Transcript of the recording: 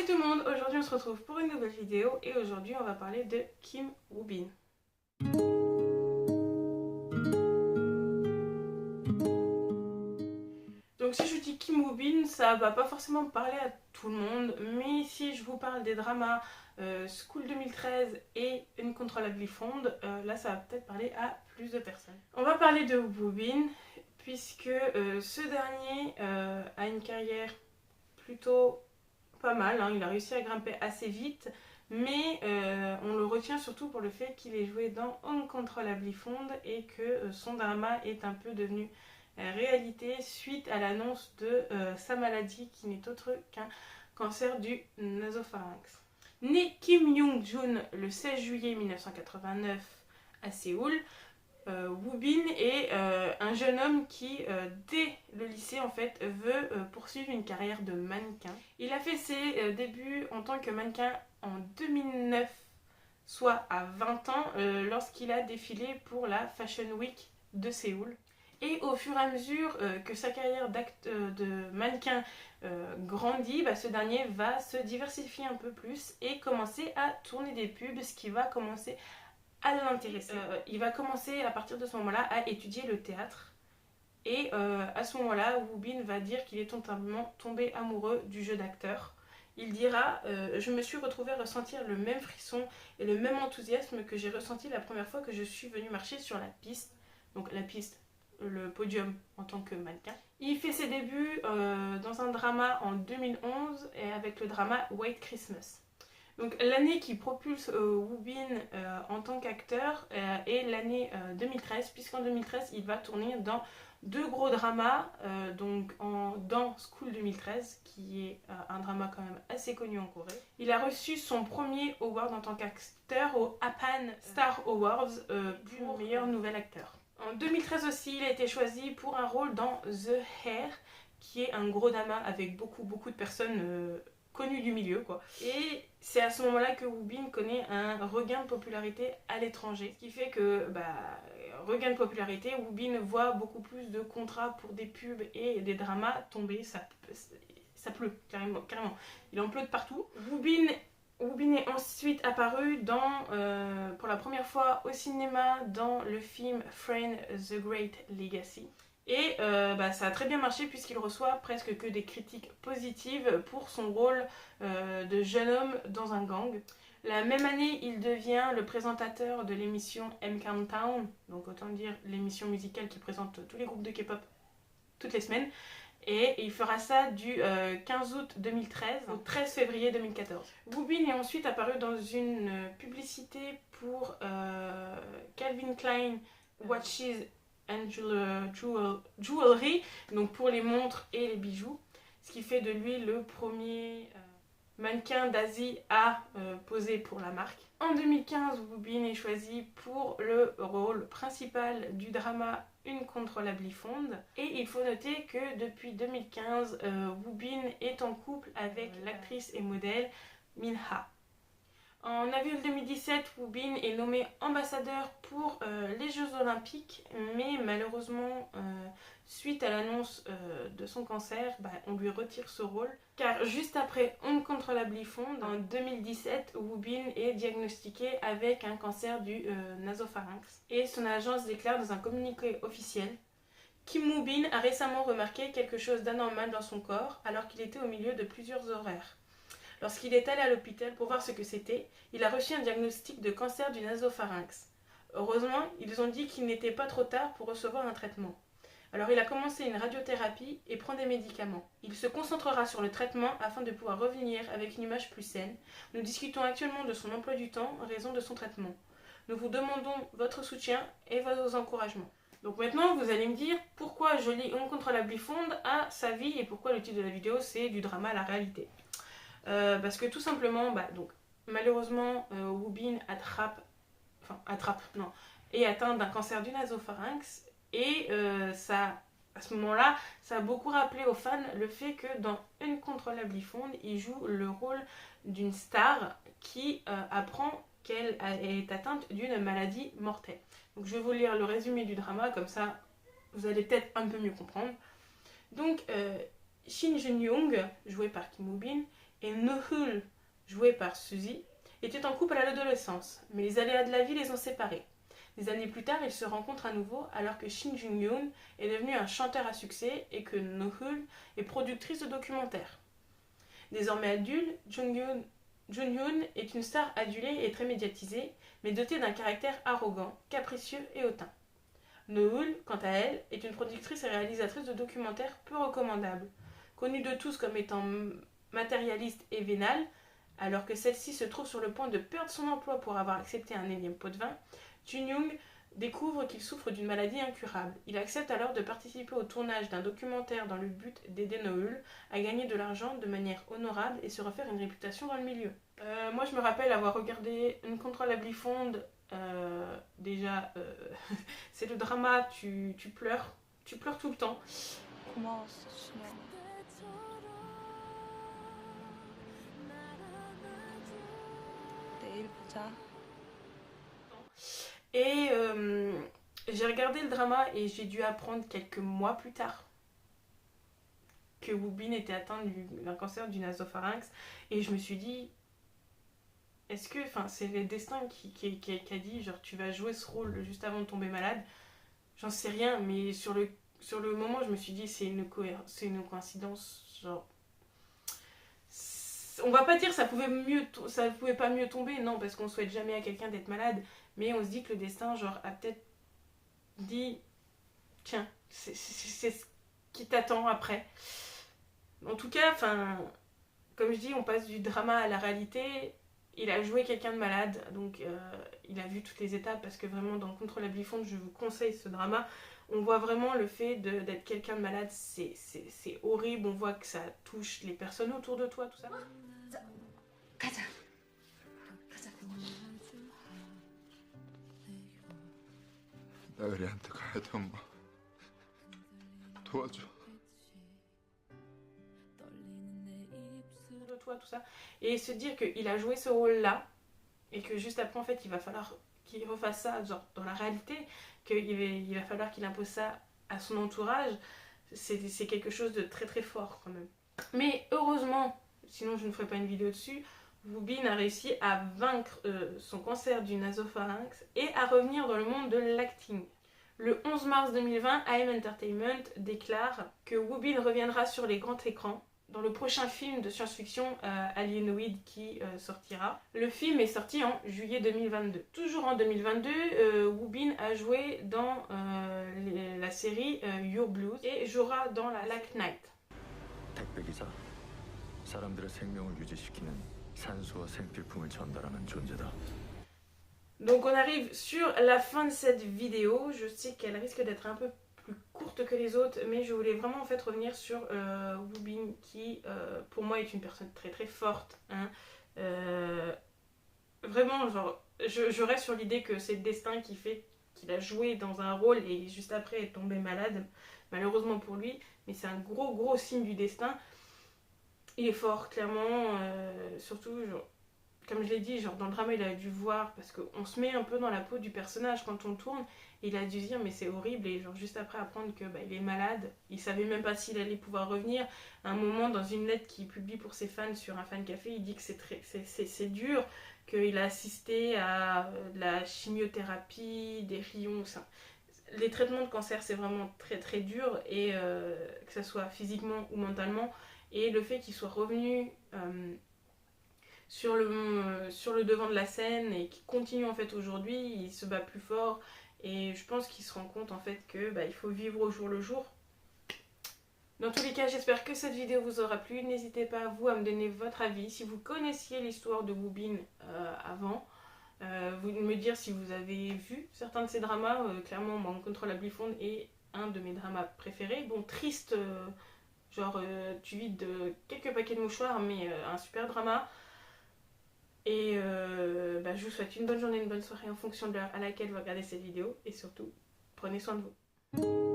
Salut tout le monde, aujourd'hui on se retrouve pour une nouvelle vidéo et aujourd'hui on va parler de Kim Woo-bin. Donc si je dis Kim Woo-bin, ça va pas forcément parler à tout le monde, mais si je vous parle des dramas School 2013 et Uncontrollably Fond, là ça va peut-être parler à plus de personnes. On va parler de Woo-bin puisque ce dernier a une carrière plutôt pas mal, hein. Il a réussi à grimper assez vite, mais on le retient surtout pour le fait qu'il ait joué dans Uncontrollably Fond et que son drama est un peu devenu réalité suite à l'annonce de sa maladie qui n'est autre qu'un cancer du nasopharynx. Né Kim Young-jun le 16 juillet 1989 à Séoul, Woo-bin est un jeune homme qui, dès le lycée en fait, veut poursuivre une carrière de mannequin. Il a fait ses débuts en tant que mannequin en 2009, soit à 20 ans, lorsqu'il a défilé pour la Fashion Week de Séoul. Et au fur et à mesure que sa carrière de mannequin grandit, ce dernier va se diversifier un peu plus et commencer à tourner des pubs, ce qui va commencer à l'intéresser. Il va commencer à partir de ce moment-là à étudier le théâtre. Et à ce moment-là, Woo-bin va dire qu'il est totalement tombé amoureux du jeu d'acteur. Il dira je me suis retrouvé à ressentir le même frisson et le même enthousiasme que j'ai ressenti la première fois que je suis venue marcher sur la piste. Donc la piste, le podium en tant que mannequin. Il fait ses débuts dans un drama en 2011 et avec le drama White Christmas. Donc l'année qui propulse Woo-bin en tant qu'acteur est l'année 2013, puisqu'en 2013 il va tourner dans deux gros dramas, dans School 2013, qui est un drama quand même assez connu en Corée. Il a reçu son premier award en tant qu'acteur au Japan Star Awards du meilleur nouvel acteur. En 2013 aussi, il a été choisi pour un rôle dans The Hair, qui est un gros drama avec beaucoup de personnes connu du milieu quoi. Et c'est à ce moment-là que Woo-bin connaît un regain de popularité à l'étranger. Ce qui fait que, regain de popularité, Woo-bin voit beaucoup plus de contrats pour des pubs et des dramas tomber, ça pleut, carrément. Il en pleut de partout. Woo-bin est ensuite apparu pour la première fois au cinéma dans le film Friend The Great Legacy. Et ça a très bien marché puisqu'il reçoit presque que des critiques positives pour son rôle de jeune homme dans un gang. La même année, il devient le présentateur de l'émission M Countdown, donc autant dire l'émission musicale qui présente tous les groupes de K-pop toutes les semaines. Et il fera ça du 15 août 2013 au 13 février 2014. Woo-bin est ensuite apparu dans une publicité pour Calvin Klein Watches and Jewelry, donc pour les montres et les bijoux, ce qui fait de lui le premier mannequin d'Asie à poser pour la marque. En 2015, Woo-bin est choisi pour le rôle principal du drama Uncontrollably Fond, et il faut noter que depuis 2015, Woo-bin est en couple avec l'actrice et modèle Min-ha. En avril 2017, Woo-bin est nommé ambassadeur pour les Jeux Olympiques, mais malheureusement, suite à l'annonce de son cancer, on lui retire ce rôle. Car juste après Uncontrollably Fond, en 2017, Woo-bin est diagnostiqué avec un cancer du nasopharynx. Et son agence déclare dans un communiqué officiel: Kim Woo-bin a récemment remarqué quelque chose d'anormal dans son corps alors qu'il était au milieu de plusieurs horaires. Lorsqu'il est allé à l'hôpital pour voir ce que c'était, il a reçu un diagnostic de cancer du nasopharynx. Heureusement, ils ont dit qu'il n'était pas trop tard pour recevoir un traitement. Alors il a commencé une radiothérapie et prend des médicaments. Il se concentrera sur le traitement afin de pouvoir revenir avec une image plus saine. Nous discutons actuellement de son emploi du temps en raison de son traitement. Nous vous demandons votre soutien et vos encouragements. Donc maintenant, vous allez me dire pourquoi je lis Uncontrollably Fond à sa vie et pourquoi le titre de la vidéo c'est du drama à la réalité. Parce que tout simplement, malheureusement, Woo-bin est atteint d'un cancer du nasopharynx et à ce moment-là, ça a beaucoup rappelé aux fans le fait que dans Uncontrollably Fond, il joue le rôle d'une star qui apprend qu'elle est atteinte d'une maladie mortelle. Donc je vais vous lire le résumé du drama, comme ça vous allez peut-être un peu mieux comprendre. Donc Shin Jun-young, joué par Kim Woo-bin, et No-Hul, joué par Suzy, étaient en couple à l'adolescence, mais les aléas de la vie les ont séparés. Des années plus tard, ils se rencontrent à nouveau alors que Shin Jung-yoon est devenu un chanteur à succès et que No-Hul est productrice de documentaires. Désormais adulte, Jung-yoon est une star adulée et très médiatisée, mais dotée d'un caractère arrogant, capricieux et hautain. No-Hul, quant à elle, est une productrice et réalisatrice de documentaires peu recommandables. Connue de tous comme étant matérialiste et vénale, alors que celle-ci se trouve sur le point de perdre son emploi pour avoir accepté un énième pot de vin, Jung-yoon découvre qu'il souffre d'une maladie incurable. Il accepte alors de participer au tournage d'un documentaire dans le but d'aider No-Hul à gagner de l'argent de manière honorable et se refaire une réputation dans le milieu. Moi je me rappelle avoir regardé Uncontrollably Fond, déjà c'est le drama, tu pleures tout le temps. 고마웠어, 준영. 내일 보자. Et j'ai regardé le drama et j'ai dû apprendre quelques mois plus tard que Woobin était atteinte d'un cancer du nasopharynx. Et je me suis dit, est-ce que c'est le destin qui a dit, genre, tu vas jouer ce rôle juste avant de tomber malade? J'en sais rien, mais sur le moment, je me suis dit, c'est une coïncidence, genre... On va pas dire ça pouvait pas mieux tomber, non, parce qu'on souhaite jamais à quelqu'un d'être malade, mais on se dit que le destin, genre, a peut-être dit, tiens, c'est ce qui t'attend après. En tout cas, comme je dis, on passe du drama à la réalité. Il a joué quelqu'un de malade, donc il a vu toutes les étapes, parce que vraiment dans Uncontrollably Fond, je vous conseille ce drama. On voit vraiment le fait d'être quelqu'un de malade, c'est horrible, on voit que ça touche les personnes autour de toi, tout ça. 가자. 나 의리한테 가야 돼, 엄마. 도와줘. De toi, tout ça. Et se dire qu'il a joué ce rôle-là, et que juste après, en fait, il va falloir qu'il refasse ça, genre, dans la réalité, qu'il va falloir qu'il impose ça à son entourage, c'est quelque chose de très très fort quand même. Mais heureusement, sinon je ne ferai pas une vidéo dessus, Woobin a réussi à vaincre son cancer du nasopharynx et à revenir dans le monde de l'acting. Le 11 mars 2020, AM Entertainment déclare que Woobin reviendra sur les grands écrans dans le prochain film de science-fiction Alienoid qui sortira. Le film est sorti en juillet 2022. Toujours en 2022, Woobin a joué dans la série Your Blues et jouera dans la Black Knight. 택배기사, 사람들의 생명을 유지시키는 산소와 생필품을 전달하는 존재다. Donc on arrive sur la fin de cette vidéo. Je sais qu'elle risque d'être un peu plus courte que les autres, mais je voulais vraiment en fait revenir sur Woobin qui pour moi est une personne très très forte. Hein. Vraiment, genre, je reste sur l'idée que c'est le destin qui fait qu'il a joué dans un rôle et juste après est tombé malade, malheureusement pour lui, mais c'est un gros signe du destin. Il est fort, clairement, surtout, genre, comme je l'ai dit, genre dans le drama il a dû voir, parce qu'on se met un peu dans la peau du personnage quand on tourne, et il a dû dire mais c'est horrible, et genre juste après apprendre que il est malade, il savait même pas s'il allait pouvoir revenir. À un moment, dans une lettre qu'il publie pour ses fans sur un fan café, il dit que c'est dur, qu'il a assisté à de la chimiothérapie, des rayons, ça. Les traitements de cancer c'est vraiment très très dur, et que ce soit physiquement ou mentalement, et le fait qu'il soit revenu sur le devant de la scène et qu'il continue en fait aujourd'hui, il se bat plus fort, et je pense qu'il se rend compte en fait que il faut vivre au jour le jour. Dans tous les cas, j'espère que cette vidéo vous aura plu. N'hésitez pas vous à me donner votre avis, si vous connaissiez l'histoire de Woobin avant, vous me dire si vous avez vu certains de ces dramas. Clairement, moi, Uncontrollably Fond est un de mes dramas préférés. Bon, triste, genre tu vides quelques paquets de mouchoirs, mais un super drama. Et je vous souhaite une bonne journée, une bonne soirée en fonction de l'heure à laquelle vous regardez cette vidéo. Et surtout, prenez soin de vous.